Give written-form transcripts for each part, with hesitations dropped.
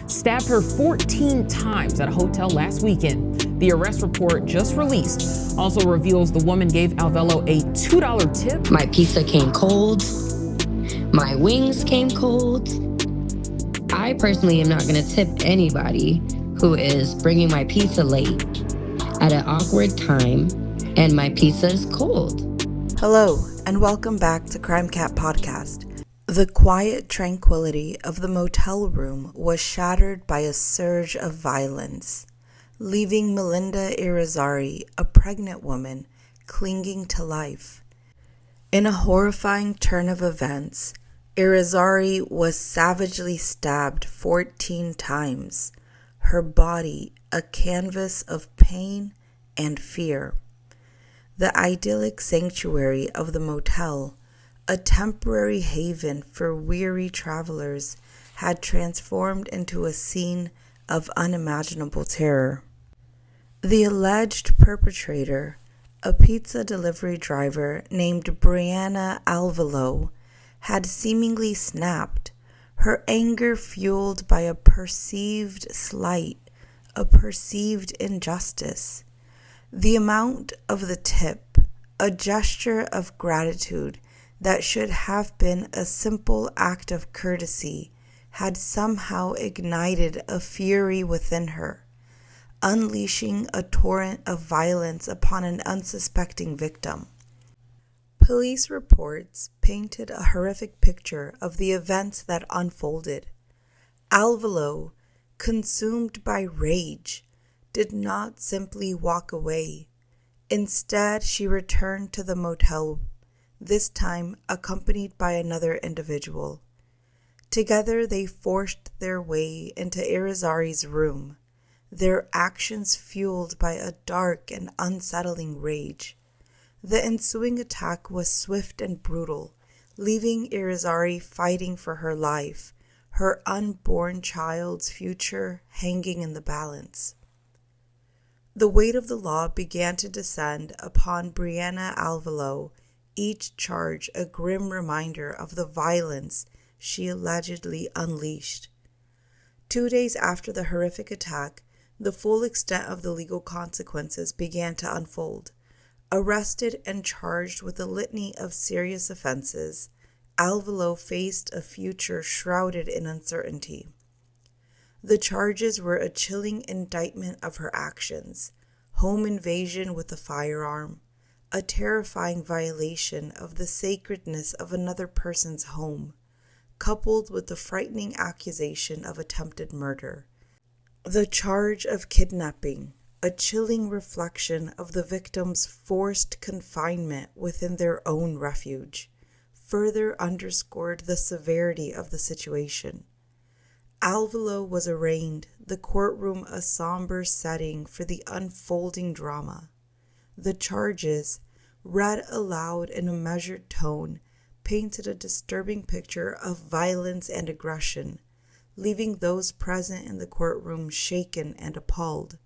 stabbed her 14 times at a hotel last weekend. The arrest report just released also reveals the woman gave Alvelo a $2 tip. My pizza came cold. My wings came cold. I personally am not going to tip anybody who is bringing my pizza late at an awkward time and my pizza is cold. Hello, and welcome back to Crime Cat Podcast. The quiet tranquility of the motel room was shattered by a surge of violence, leaving Melinda Irizarry, a pregnant woman, clinging to life. In a horrifying turn of events, Irizarry was savagely stabbed 14 times, her body a canvas of pain and fear. The idyllic sanctuary of the motel, a temporary haven for weary travelers, had transformed into a scene of unimaginable terror. The alleged perpetrator, a pizza delivery driver named Brianna Alvelo, had seemingly snapped, her anger fueled by a perceived slight, a perceived injustice. The amount of the tip, a gesture of gratitude that should have been a simple act of courtesy, had somehow ignited a fury within her, unleashing a torrent of violence upon an unsuspecting victim. Police reports painted a horrific picture of the events that unfolded. Alvelo, consumed by rage, did not simply walk away. Instead, she returned to the motel, this time accompanied by another individual. Together, they forced their way into Irizarry's room, their actions fueled by a dark and unsettling rage. The ensuing attack was swift and brutal, leaving Irizarry fighting for her life, her unborn child's future hanging in the balance. The weight of the law began to descend upon Brianna Alvelo, each charge a grim reminder of the violence she allegedly unleashed. 2 days after the horrific attack, the full extent of the legal consequences began to unfold. Arrested and charged with a litany of serious offenses, Alvelo faced a future shrouded in uncertainty. The charges were a chilling indictment of her actions: home invasion with a firearm, a terrifying violation of the sacredness of another person's home, coupled with the frightening accusation of attempted murder. The charge of kidnapping, a chilling reflection of the victim's forced confinement within their own refuge, further underscored the severity of the situation. Alvelo was arraigned, the courtroom a somber setting for the unfolding drama. The charges, read aloud in a measured tone, painted a disturbing picture of violence and aggression, leaving those present in the courtroom shaken and appalled.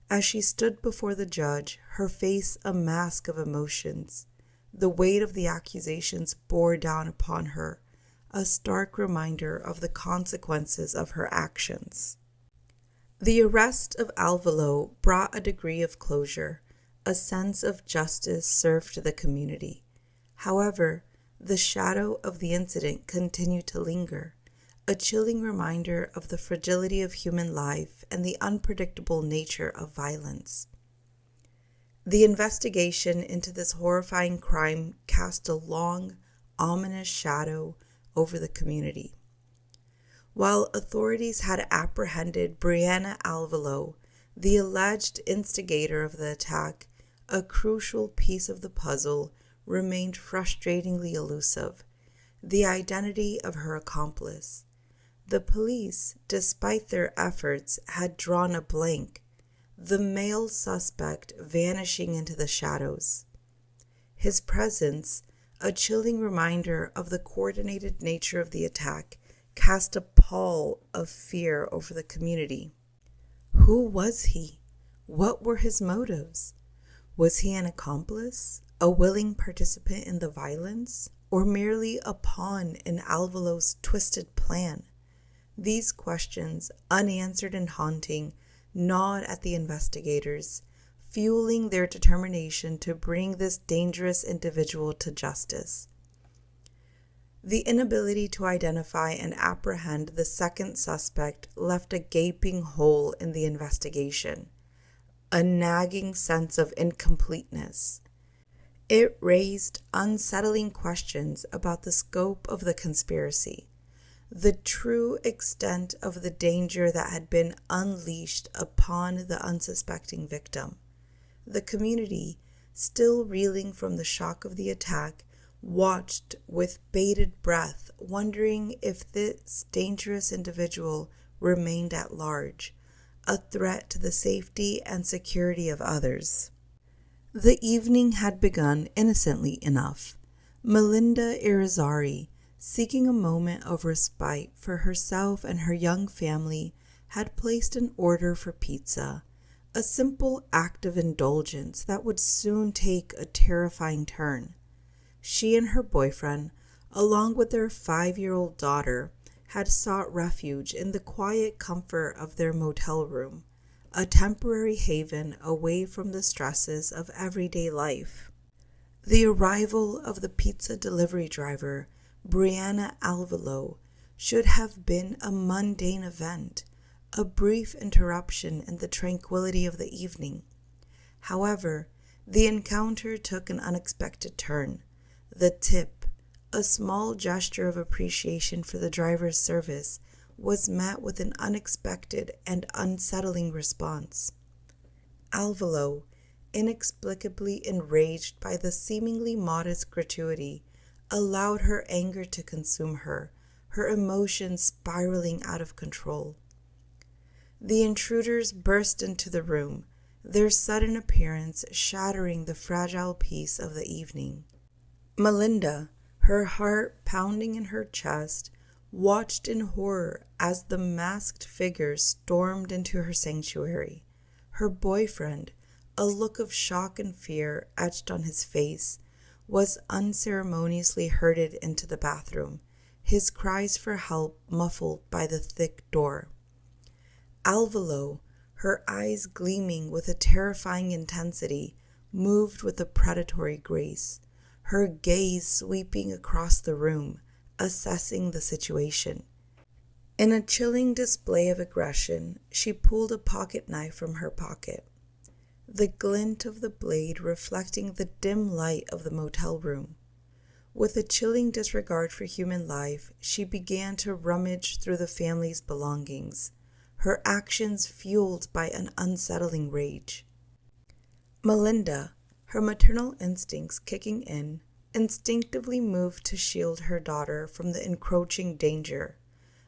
As she stood before the judge, her face a mask of emotions, the weight of the accusations bore down upon her, a stark reminder of the consequences of her actions. The arrest of Alvelo brought a degree of closure, a sense of justice served to the community. However, the shadow of the incident continued to linger, a chilling reminder of the fragility of human life and the unpredictable nature of violence. The investigation into this horrifying crime cast a long, ominous shadow over the community. While authorities had apprehended Brianna Alvelo, the alleged instigator of the attack, a crucial piece of the puzzle remained frustratingly elusive: the identity of her accomplice. The police, despite their efforts, had drawn a blank, the male suspect vanishing into the shadows. His presence, a chilling reminder of the coordinated nature of the attack, cast a pall of fear over the community. Who was he? What were his motives? Was he an accomplice, a willing participant in the violence, or merely a pawn in Alvelo's twisted plan? These questions, unanswered and haunting, gnawed at the investigators, fueling their determination to bring this dangerous individual to justice. The inability to identify and apprehend the second suspect left a gaping hole in the investigation, a nagging sense of incompleteness. It raised unsettling questions about the scope of the conspiracy, the true extent of the danger that had been unleashed upon the unsuspecting victim. The community, still reeling from the shock of the attack, watched with bated breath, wondering if this dangerous individual remained at large, a threat to the safety and security of others. The evening had begun innocently enough. Melinda Irizarry, seeking a moment of respite for herself and her young family, had placed an order for pizza, a simple act of indulgence that would soon take a terrifying turn. She and her boyfriend, along with their 5-year-old daughter, had sought refuge in the quiet comfort of their motel room, a temporary haven away from the stresses of everyday life. The arrival of the pizza delivery driver, Brianna Alvelo, should have been a mundane event, a brief interruption in the tranquility of the evening. However, the encounter took an unexpected turn. The tip, a small gesture of appreciation for the driver's service, was met with an unexpected and unsettling response. Alvelo, inexplicably enraged by the seemingly modest gratuity, allowed her anger to consume her, her emotions spiraling out of control. The intruders burst into the room, their sudden appearance shattering the fragile peace of the evening. Melinda, her heart pounding in her chest, watched in horror as the masked figure stormed into her sanctuary. Her boyfriend, a look of shock and fear etched on his face, was unceremoniously herded into the bathroom, his cries for help muffled by the thick door. Alvelo, her eyes gleaming with a terrifying intensity, moved with a predatory grace, her gaze sweeping across the room, assessing the situation. In a chilling display of aggression, she pulled a pocket knife from her pocket, the glint of the blade reflecting the dim light of the motel room. With a chilling disregard for human life, she began to rummage through the family's belongings, her actions fueled by an unsettling rage. Melinda, her maternal instincts kicking in, instinctively moved to shield her daughter from the encroaching danger.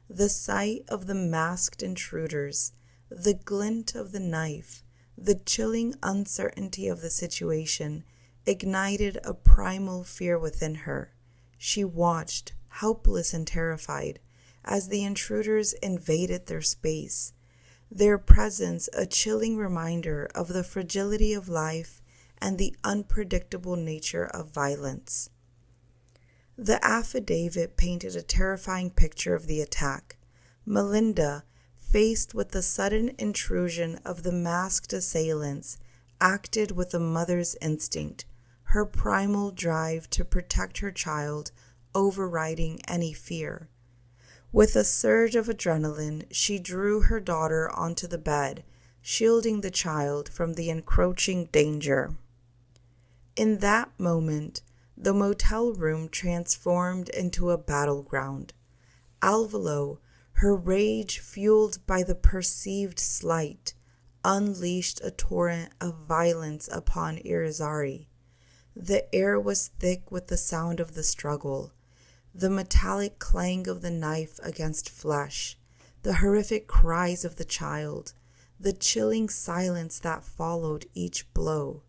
The sight of the masked intruders, the glint of the knife, the chilling uncertainty of the situation ignited a primal fear within her. She watched, helpless and terrified, as the intruders invaded their space, their presence a chilling reminder of the fragility of life and the unpredictable nature of violence. The affidavit painted a terrifying picture of the attack. Melinda, faced with the sudden intrusion of the masked assailants, acted with a mother's instinct, her primal drive to protect her child overriding any fear. With a surge of adrenaline, she drew her daughter onto the bed, shielding the child from the encroaching danger. In that moment, the motel room transformed into a battleground. Alvelo, her rage fueled by the perceived slight, unleashed a torrent of violence upon Irizarry. The air was thick with the sound of the struggle, the metallic clang of the knife against flesh, the horrific cries of the child, the chilling silence that followed each blow.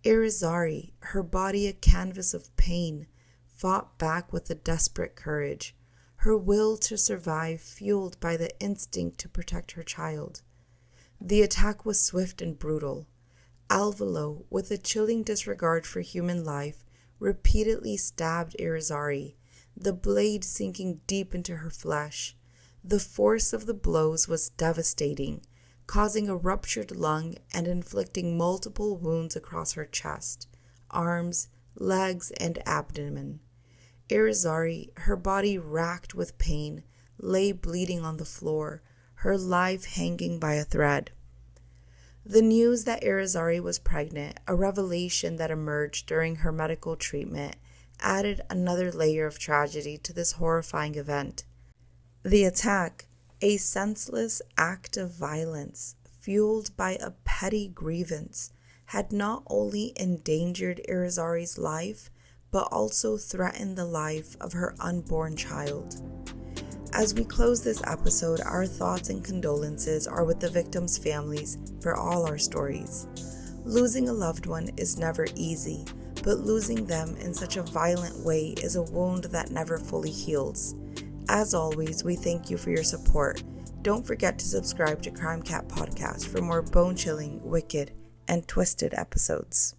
Irizarry, her body a canvas of pain, fought back with a desperate courage, her will to survive fueled by the instinct to protect her child. The attack was swift and brutal. Alvelo, with a chilling disregard for human life, repeatedly stabbed Irizarry, the blade sinking deep into her flesh. The force of the blows was devastating, causing a ruptured lung and inflicting multiple wounds across her chest, arms, legs, and abdomen. Irizarry, her body racked with pain, lay bleeding on the floor, her life hanging by a thread. The news that Irizarry was pregnant, a revelation that emerged during her medical treatment, added another layer of tragedy to this horrifying event. The attack, a senseless act of violence fueled by a petty grievance, had not only endangered Irizarry's life, but also threatened the life of her unborn child. As we close this episode, our thoughts and condolences are with the victims' families for all our stories. Losing a loved one is never easy, but losing them in such a violent way is a wound that never fully heals. As always, we thank you for your support. Don't forget to subscribe to Crime Cat Podcast for more bone-chilling, wicked, and twisted episodes.